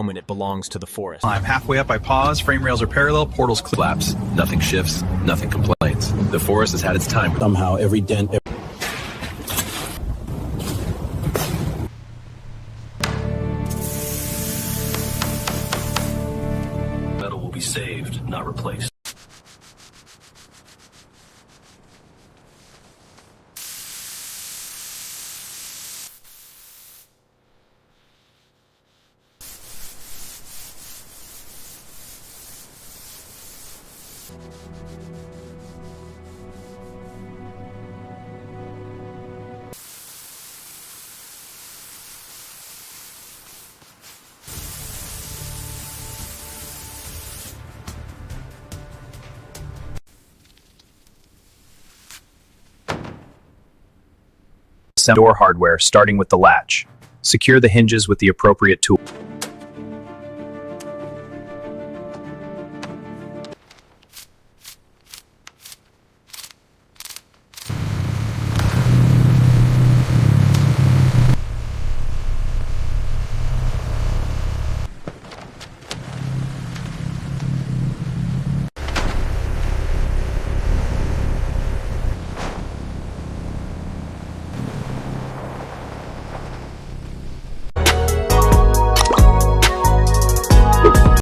moment it belongs to the forest. I'm halfway up, I pause, frame rails are parallel, portals collapse. Nothing shifts, nothing complains. The forest has had its time. Somehow, every dent... Metal will be saved, not replaced. Door hardware starting with the latch. Secure the hinges with the appropriate tool.